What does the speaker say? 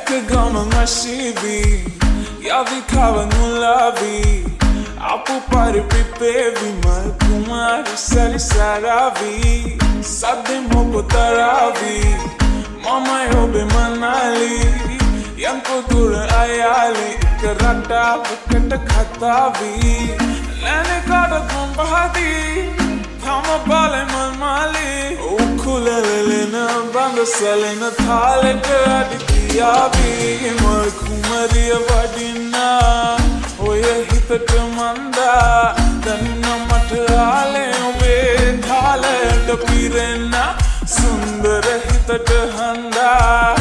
ගමන් අශීවී යවි කවනුලාවී අපු පරිපිපේවි මල් කුමාරි සරිසරාවී සද්දෙ මොපතරාවී මමයි ඔබේ මනාලී යම්කෝ දුර අයාලේ එක රටාවකට කතාවී ලෑනේ කාටත් මම පහදී තම බලේ මල් මාලී උකුලෙලෙන බඳ සැලෙන තාලෙට අඩිතියාවී මල් කුමරිය වඩින්නා ඔය හිතට මන්දා දැන්න මට ආලේ ඔබේ තාලෙට පිරෙන්න සුන්දර හිතට හඳා